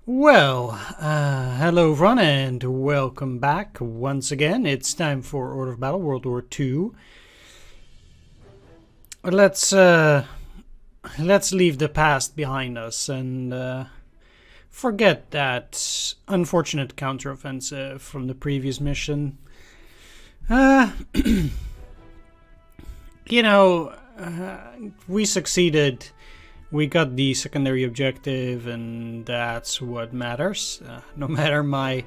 Well, hello everyone and welcome back once again. It's time for Order of Battle World War II. Let's leave the past behind us and forget that unfortunate counteroffensive from the previous mission. Uh, we succeeded. We got the secondary objective, and that's what matters. No matter my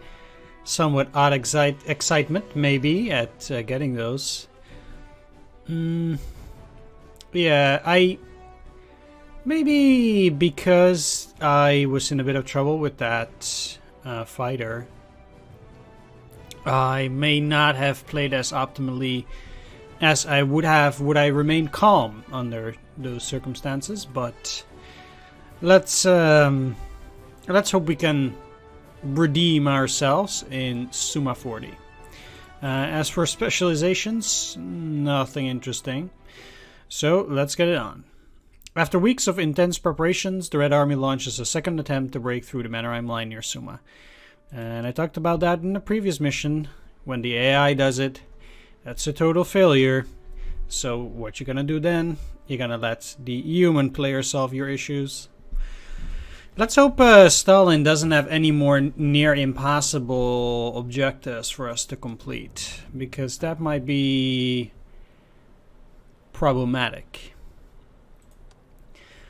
somewhat odd excitement, maybe, at getting those. Yeah, maybe because I was in a bit of trouble with that fighter, I may not have played as optimally as I would have would I remain calm under those circumstances, but let's hope we can redeem ourselves in Summa 40. As for specializations, nothing interesting, so let's get it on. After weeks of intense preparations, the Red Army launches a second attempt to break through the Mannerheim line near Summa, and I talked about that in the previous mission. When the AI does it, that's a total failure. So what you're gonna do then? You're gonna let the human player solve your issues. Let's hope Stalin doesn't have any more near impossible objectives for us to complete, because that might be problematic.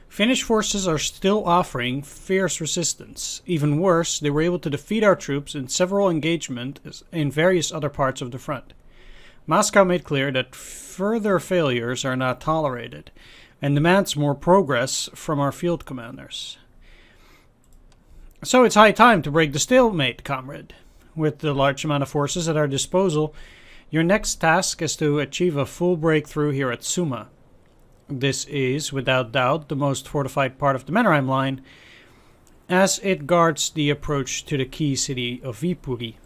Finnish forces are still offering fierce resistance. Even worse, they were able to defeat our troops in several engagements in various other parts of the front. Moscow made clear that further failures are not tolerated, and demands more progress from our field commanders. So it's high time to break the stalemate, comrade. With the large amount of forces at our disposal, your next task is to achieve a full breakthrough here at Summa. This is, without doubt, the most fortified part of the Mannerheim line, as it guards the approach to the key city of Viipuri.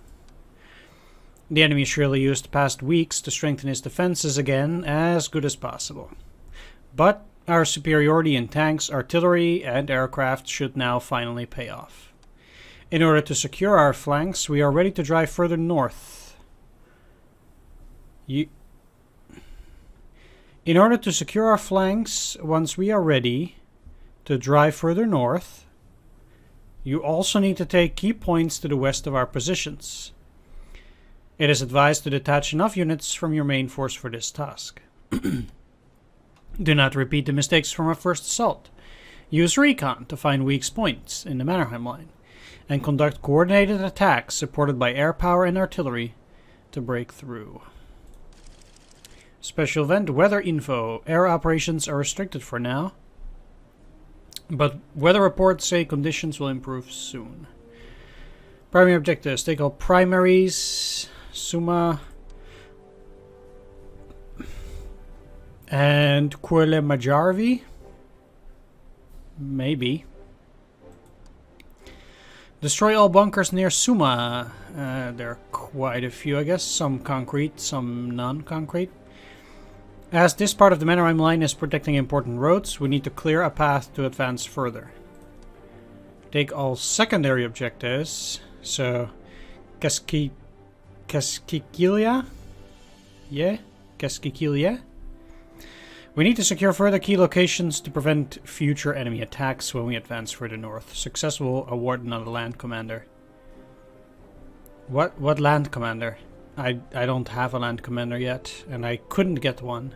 The enemy surely used the past weeks to strengthen his defenses again as good as possible. But our superiority in tanks, artillery, and aircraft should now finally pay off. In order to secure our flanks, we are ready to drive further north. In order to secure our flanks, once we are ready to drive further north, you also need to take key points to the west of our positions. It is advised to detach enough units from your main force for this task. Do not repeat the mistakes from our first assault. Use recon to find weak points in the Mannerheim line, and conduct coordinated attacks supported by air power and artillery to break through. Special event weather info. Air operations are restricted for now, but weather reports say conditions will improve soon. Primary objectives. Take all primaries. Summa and Quelle Majarvi? Maybe. Destroy all bunkers near Summa. There are quite a few, I guess. Some concrete, some non-concrete. As this part of the Mannerheim line is protecting important roads, we need to clear a path to advance further. Take all secondary objectives. So, Keskikilia? Yeah? Keskikilia? We need to secure further key locations to prevent future enemy attacks when we advance further north. Success will award another land commander. What land commander? I don't have a land commander yet, and I couldn't get one.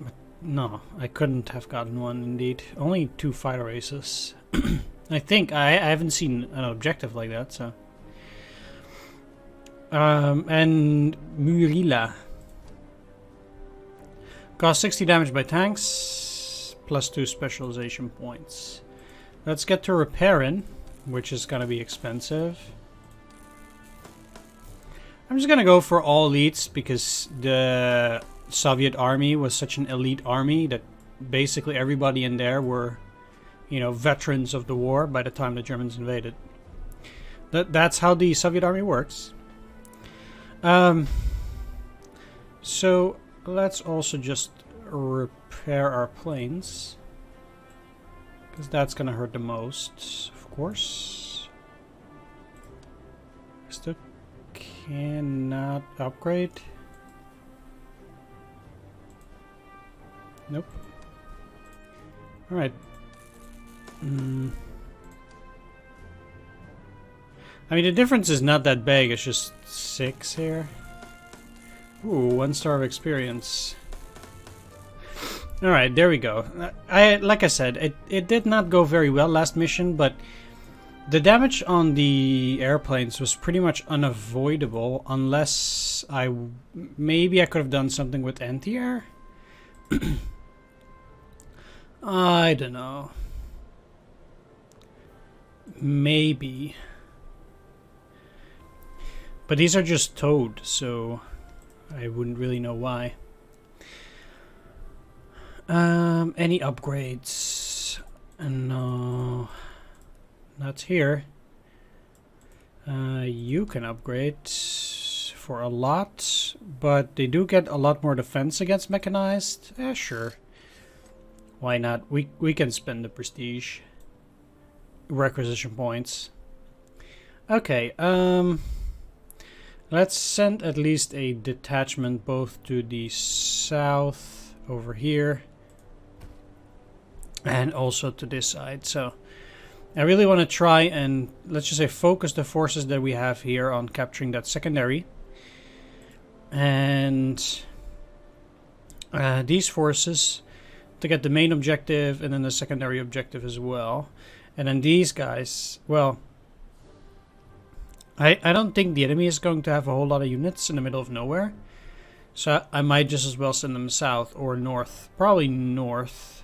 But no, I couldn't have gotten one indeed. Only 2 fighter races. I think I haven't seen an objective like that, so. And Murila. Cost 60 damage by tanks, plus 2 specialization points. Let's get to repairing, which is gonna be expensive. I'm just gonna go for all elites because the Soviet army was such an elite army that basically everybody in there were, you know, veterans of the war by the time the Germans invaded. That's how the Soviet army works. So let's also just repair our planes, because that's gonna hurt the most, of course. Still cannot upgrade. Nope. Alright. I mean, the difference is not that big, it's just 6 here. Ooh, 1 star of experience. Alright, there we go. Like I said, it did not go very well last mission, but the damage on the airplanes was pretty much unavoidable, unless maybe I could have done something with anti-air? I don't know. Maybe. But these are just towed, so I wouldn't really know why. Any upgrades? No. Not here. You can upgrade for a lot, but they do get a lot more defense against mechanized. Sure. Why not? We can spend the prestige. Requisition points. Okay, let's send at least a detachment both to the south over here and also to this side. So I really want to try and, let's just say, focus the forces that we have here on capturing that secondary. And these forces to get the main objective and then the secondary objective as well. And then these guys, well, I don't think the enemy is going to have a whole lot of units in the middle of nowhere. So I might just as well send them south or north. Probably north.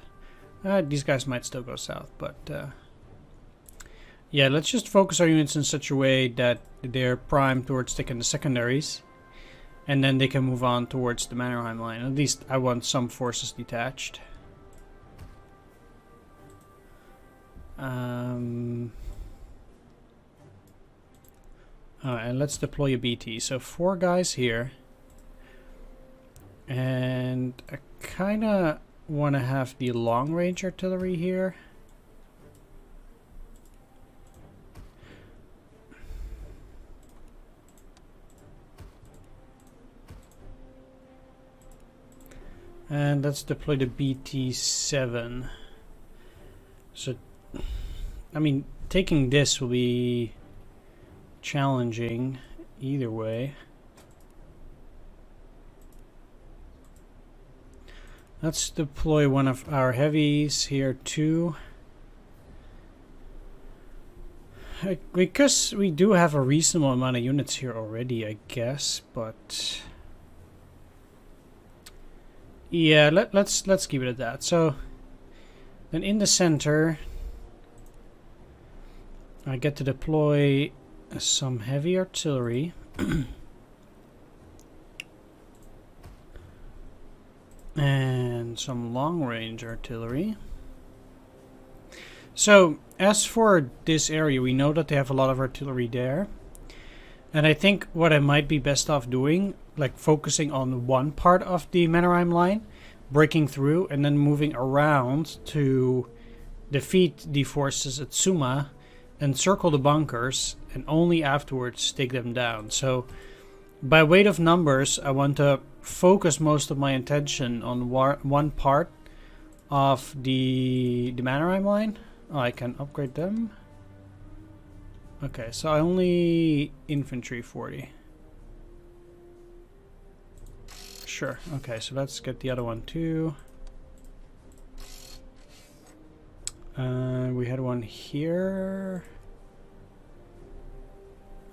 These guys might still go south, but yeah, let's just focus our units in such a way that they're primed towards taking the secondaries. And then they can move on towards the Mannerheim line. At least I want some forces detached. Alright, and let's deploy a BT. So 4 guys here. And I kind of want to have the long range artillery here. And let's deploy the BT-7. So, I mean, taking this will be challenging either way. Let's deploy one of our heavies here too. Because we do have a reasonable amount of units here already, I guess, but yeah, let's keep it at that. So then in the center I get to deploy some heavy artillery. And some long-range artillery. So, as for this area, we know that they have a lot of artillery there. And I think what I might be best off doing, like focusing on one part of the Mannerheim line, breaking through, and then moving around to defeat the forces at Summa, encircle the bunkers, and only afterwards take them down. So, by weight of numbers, I want to focus most of my attention on one part of the Mannerheim line. Oh, I can upgrade them. Okay, so I only infantry 40. Sure. Okay, so let's get the other one too. We had one here.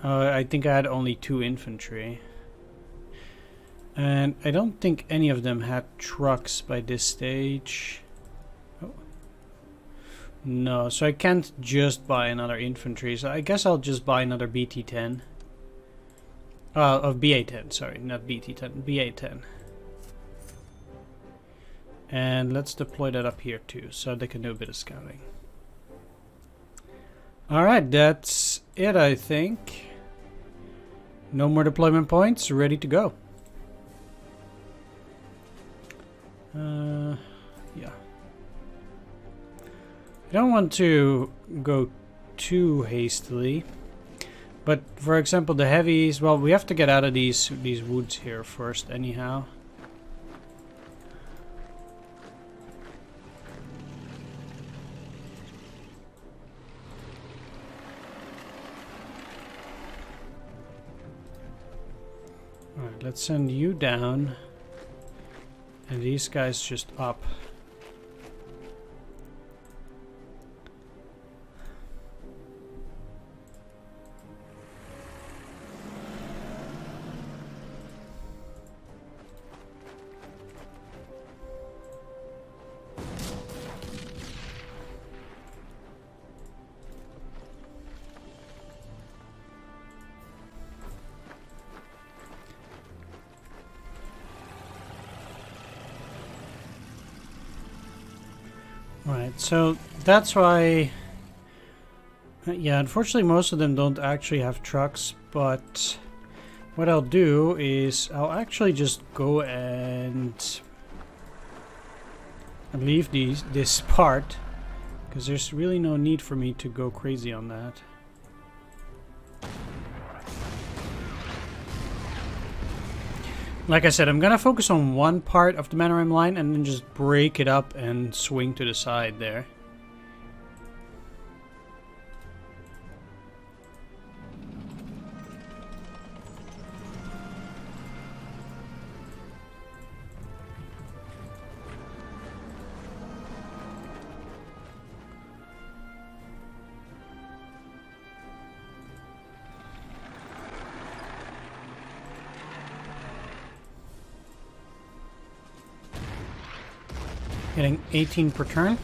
I think I had only 2 infantry. And I don't think any of them had trucks by this stage. Oh. No, so I can't just buy another infantry. So I guess I'll just buy another BT-10. Of BA-10, sorry, not BT-10, BA-10. And let's deploy that up here too, so they can do a bit of scouting. Alright, that's it, I think. No more deployment points, ready to go. Yeah. I don't want to go too hastily. But for example, the heavies, well, we have to get out of these woods here first anyhow. Alright, let's send you down. And these guys just up. Right, so that's why, yeah, unfortunately most of them don't actually have trucks, but what I'll do is I'll actually just go and leave this part, because there's really no need for me to go crazy on that. Like I said, I'm gonna focus on one part of the Mannerheim line and then just break it up and swing to the side there. Getting 18 per turn.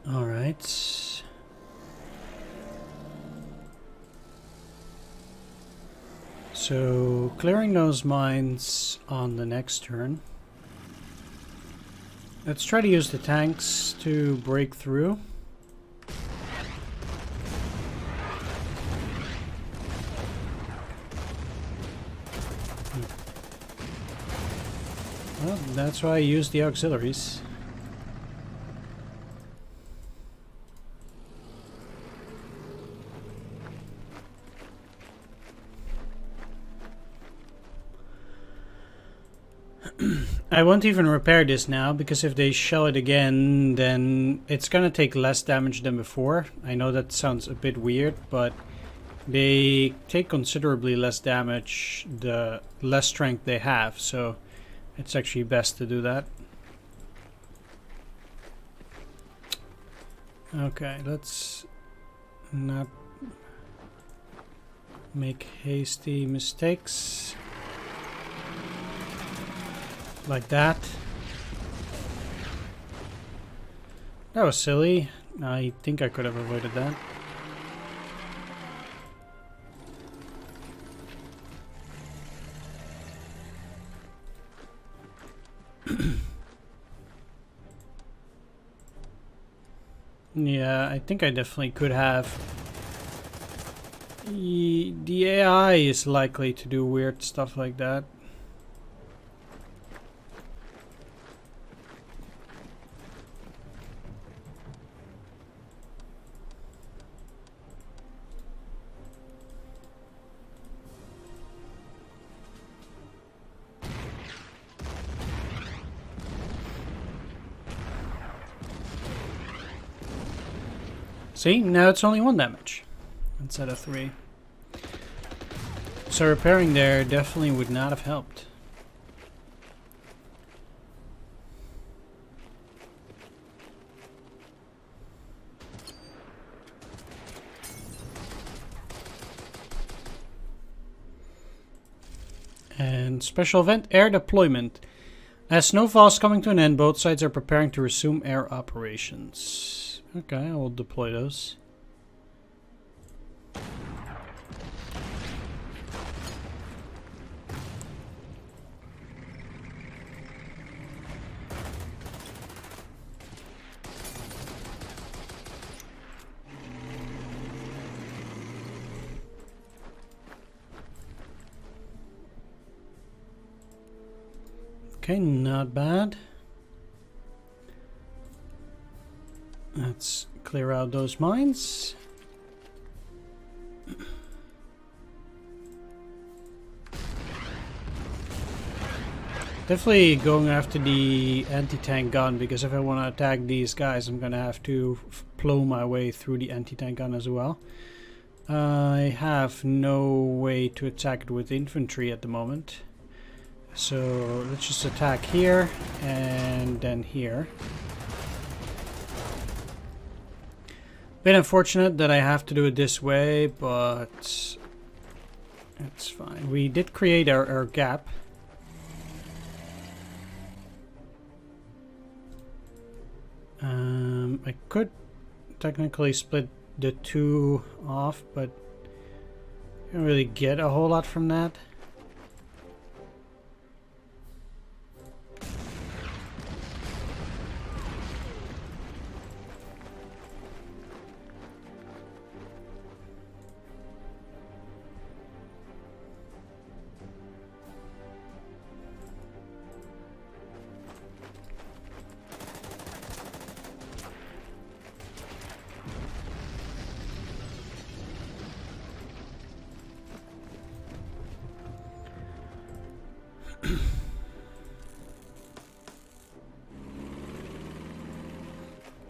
All right. So clearing those mines on the next turn. Let's try to use the tanks to break through. Well, that's why I use the auxiliaries. I won't even repair this now, because if they shell it again, then it's gonna take less damage than before. I know that sounds a bit weird, but they take considerably less damage the less strength they have, so it's actually best to do that. Okay, let's not make hasty mistakes. Like that. That was silly. I think I could have avoided that. Yeah, I think I definitely could have. The AI is likely to do weird stuff like that. See, now it's only 1 damage instead of 3. So repairing there definitely would not have helped. And special event, air deployment. As snowfall is coming to an end, both sides are preparing to resume air operations. Okay, I will deploy those. Okay, not bad. Let's clear out those mines. Definitely going after the anti-tank gun, because if I want to attack these guys, I'm gonna have to plow my way through the anti-tank gun as well. I have no way to attack it with infantry at the moment. So let's just attack here and then here. Bit unfortunate that I have to do it this way, but it's fine. We did create our gap. I could technically split the two off, but I don't really get a whole lot from that.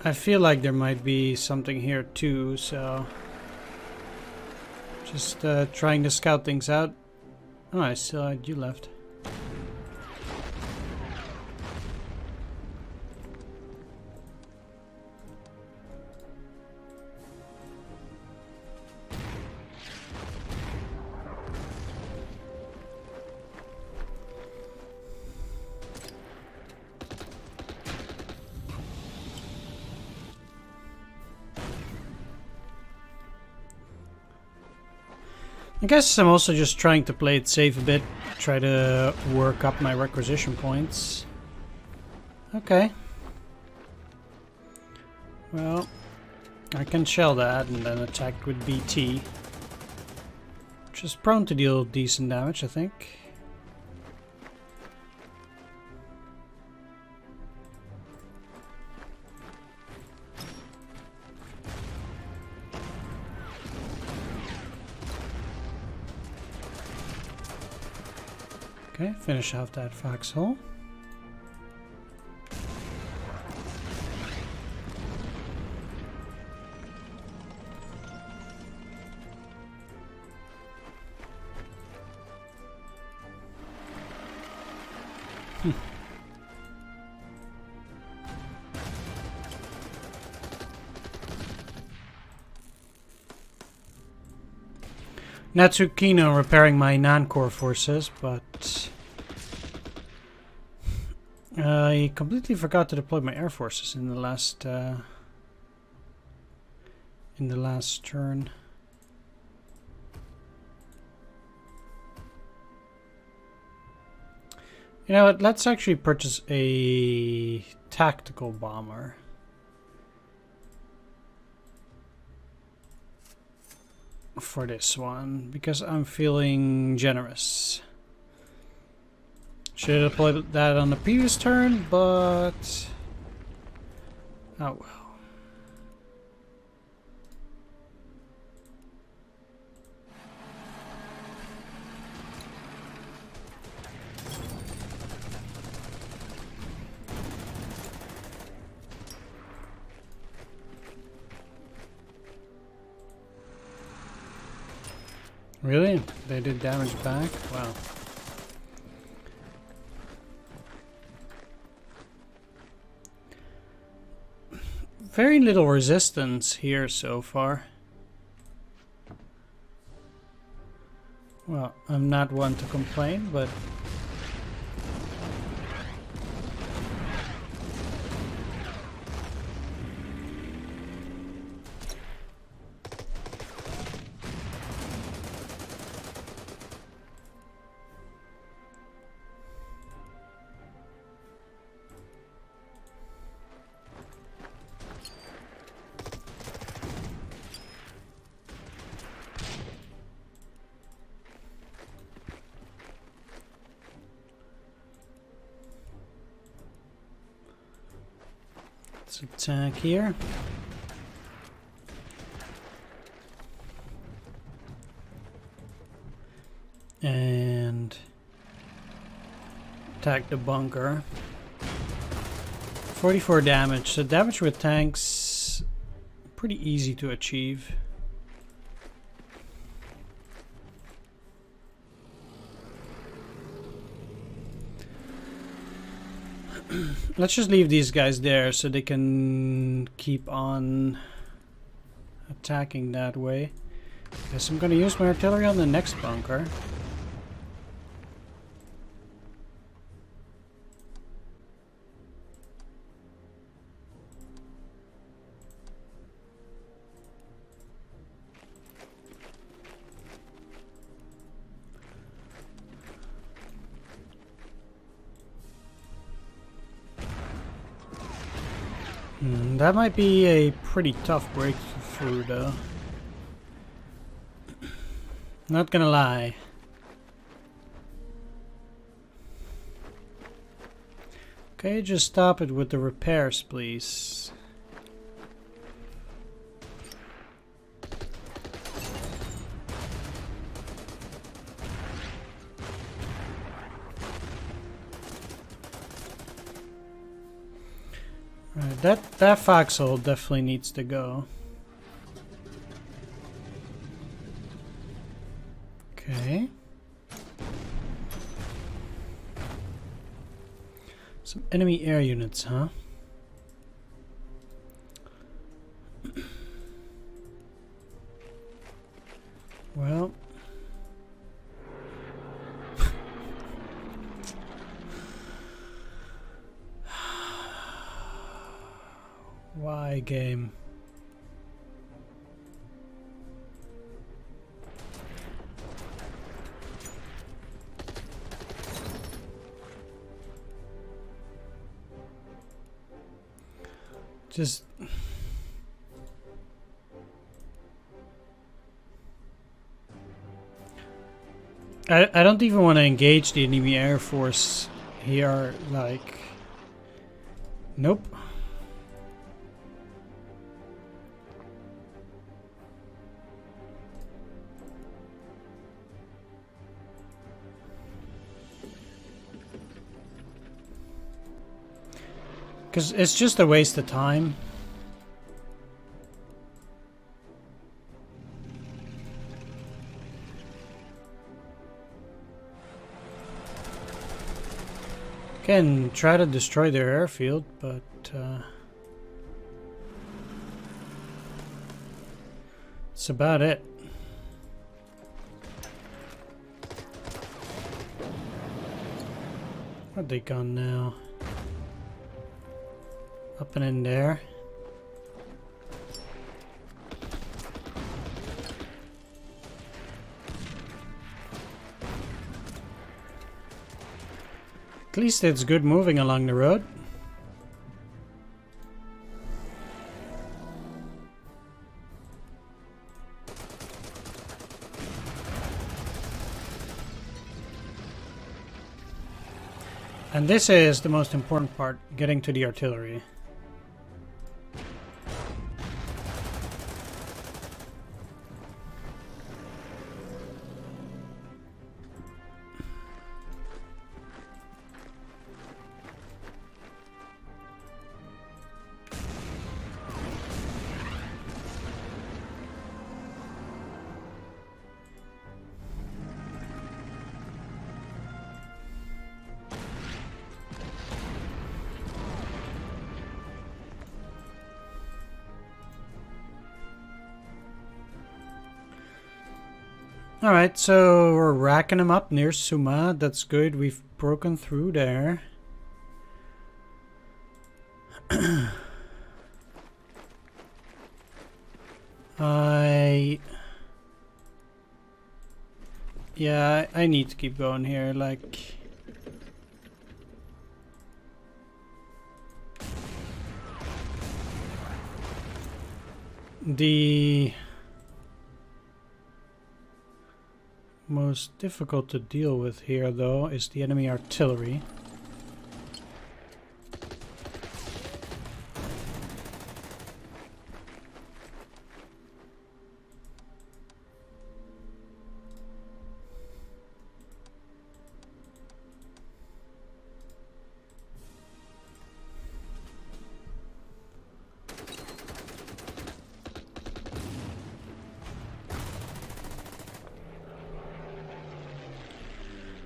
I feel like there might be something here too, so just trying to scout things out. Oh, I still had you left. I guess I'm also just trying to play it safe a bit, try to work up my requisition points. Okay. Well, I can shell that and then attack with BT, which is prone to deal decent damage, I think. Okay, finish off that foxhole. Not too keen on repairing my non-core forces, but I completely forgot to deploy my air forces in the last turn. You know what? Let's actually purchase a tactical bomber. For this one, because I'm feeling generous. Should have deployed that on the previous turn, but oh well. Really? They did damage back? Wow. Very little resistance here so far. Well, I'm not one to complain, but Let's attack here. And attack the bunker. 44 damage. So damage with tanks, pretty easy to achieve. Let's just leave these guys there so they can keep on attacking that way. Guess I'm gonna use my artillery on the next bunker. That might be a pretty tough breakthrough though. Not gonna lie. Okay, just stop it with the repairs, please. Right, that foxhole definitely needs to go. Okay. Some enemy air units, huh? Well. Why, game? Just I don't even want to engage the enemy air force here, like, nope. Because it's just a waste of time. Can try to destroy their airfield, but that's about it. Where'd they gone now? Up and in there. At least it's good moving along the road. And this is the most important part, getting to the artillery. Alright, so we're racking them up near Summa. That's good. We've broken through there. Yeah, I need to keep going here, like... The most difficult to deal with here, though, is the enemy artillery.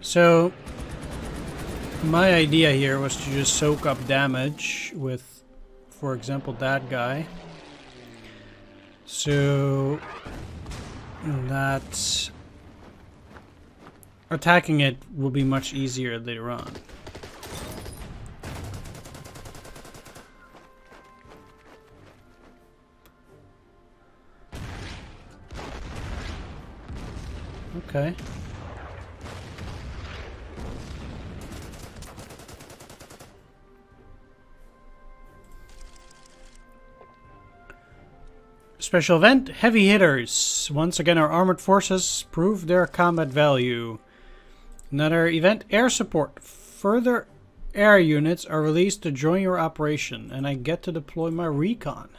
So my idea here was to just soak up damage with, for example, that guy. So that attacking it will be much easier later on. Okay. Special event, heavy hitters. Once again, our armored forces prove their combat value. Another event, air support. Further air units are released to join your operation, and I get to deploy my recon.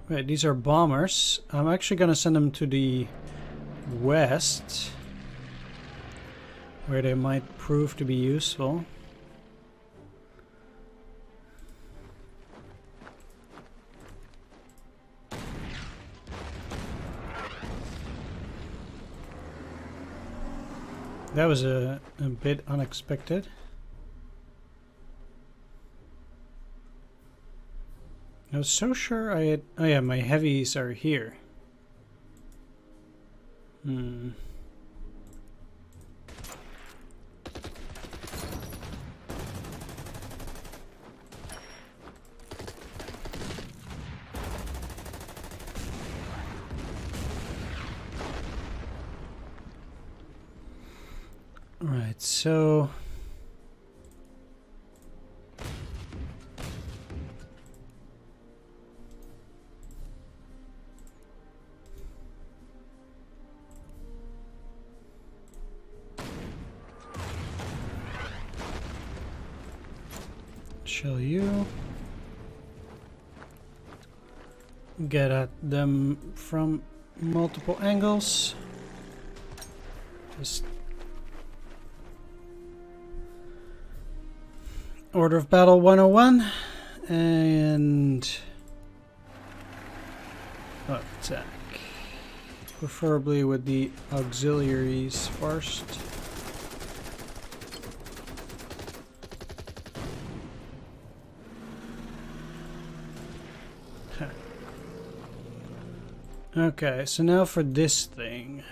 Right, these are bombers. I'm actually going to send them to the west, where they might prove to be useful. That was a bit unexpected. I was so sure I had... Oh yeah, my heavies are here. Right, so... Shall you get at them from multiple angles? Just Order of Battle 101 and attack. Preferably with the auxiliaries first. Okay, so now for this thing.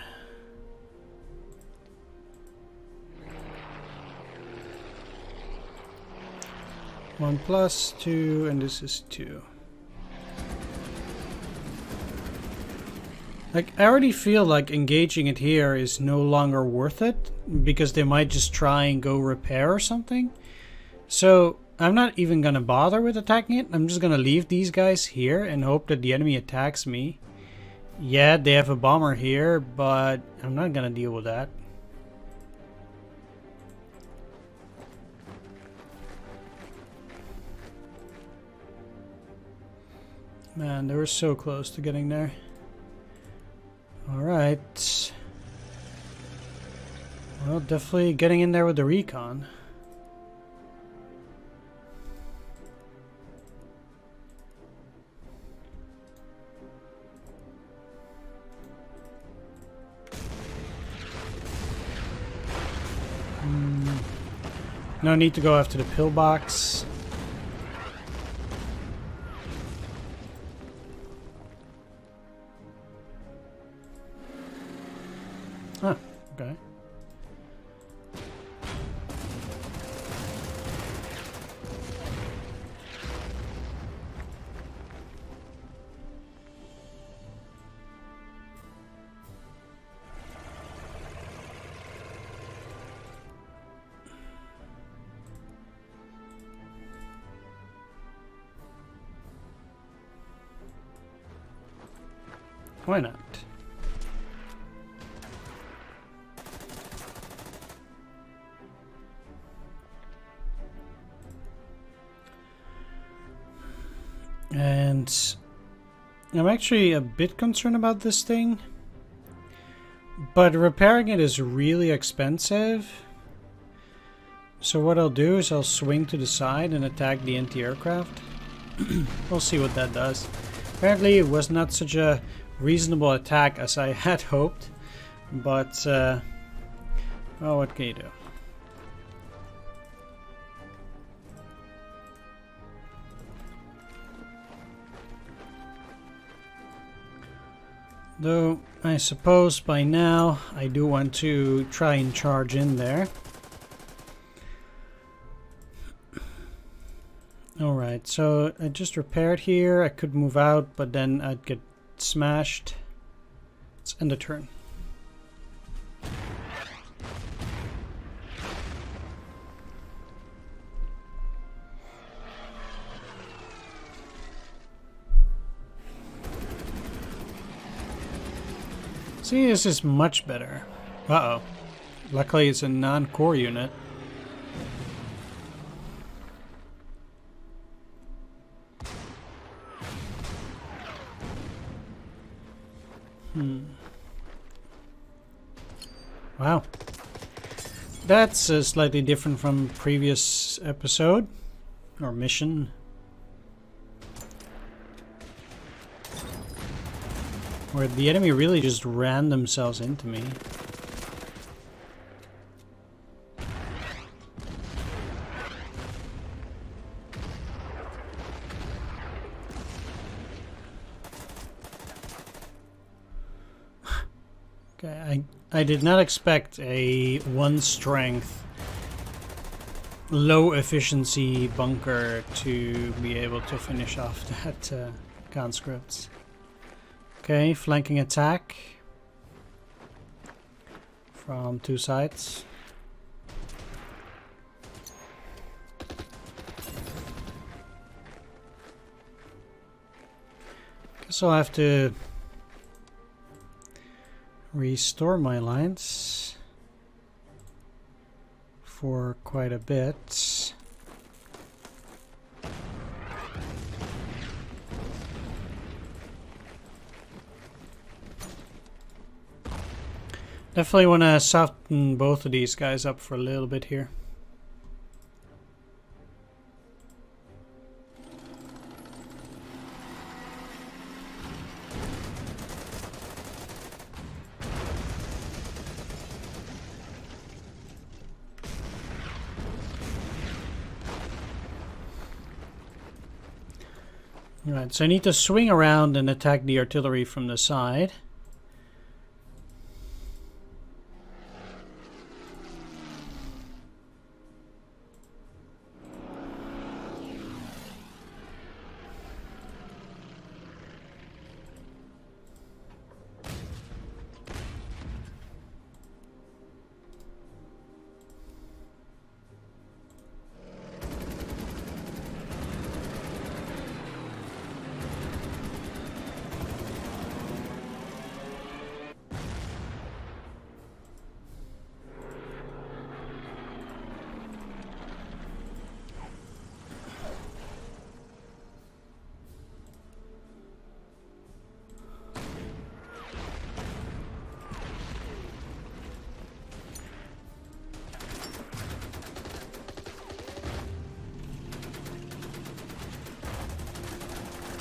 One plus 2, and this is 2. Like, I already feel like engaging it here is no longer worth it, because they might just try and go repair or something. So, I'm not even gonna bother with attacking it. I'm just gonna leave these guys here and hope that the enemy attacks me. Yeah, they have a bomber here, but I'm not gonna deal with that. Man, they were so close to getting there. Alright. Well, definitely getting in there with the recon. No need to go after the pillbox. Huh, okay. Why not? And I'm actually a bit concerned about this thing, but repairing it is really expensive. So what I'll do is I'll swing to the side and attack the anti-aircraft. We'll see what that does. Apparently it was not such a reasonable attack as I had hoped, but well, what can you do? Though I suppose by now I do want to try and charge in there. Alright, so I just repaired here. I could move out, but then I'd get smashed. Let's end the turn. See, this is much better. Uh-oh. Luckily it's a non-core unit. Wow. That's slightly different from previous episode or mission. Where the enemy really just ran themselves into me. Okay, I did not expect a 1 strength, low efficiency bunker to be able to finish off that conscripts. Okay, flanking attack from 2 sides. Guess I'll have to restore my lines for quite a bit. Definitely want to soften both of these guys up for a little bit here. Alright, so I need to swing around and attack the artillery from the side.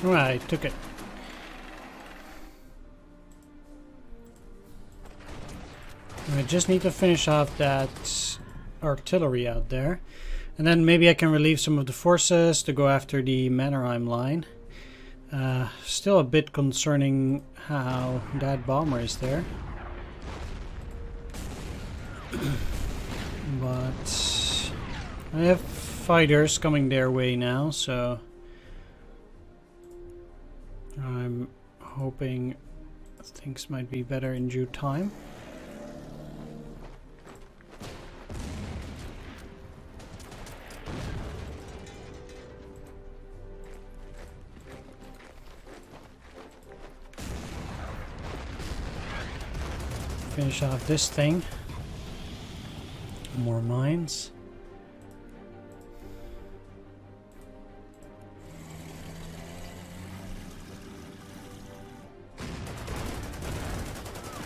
Right, took it. I just need to finish off that artillery out there. And then maybe I can relieve some of the forces to go after the Mannerheim line. Still a bit concerning how that bomber is there. But I have fighters coming their way now, so I'm hoping things might be better in due time. Finish off this thing. More mines.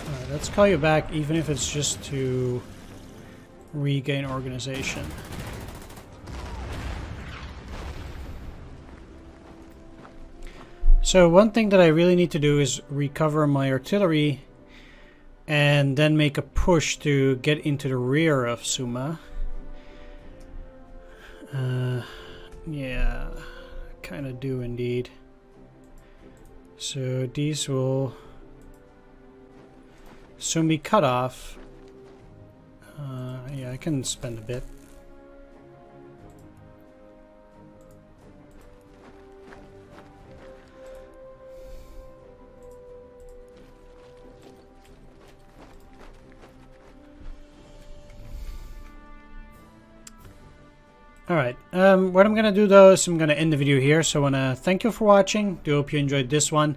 Alright, let's call you back, even if it's just to regain organization. So one thing that I really need to do is recover my artillery and then make a push to get into the rear of Summa. Yeah, kind of do indeed. So these will soon be cut off. Yeah, I can spend a bit. Alright, what I'm gonna do though is I'm gonna end the video here, so I wanna thank you for watching. Do hope you enjoyed this one.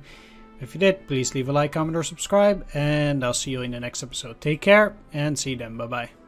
If you did, please leave a like, comment, or subscribe, and I'll see you in the next episode. Take care, and see you then. Bye-bye.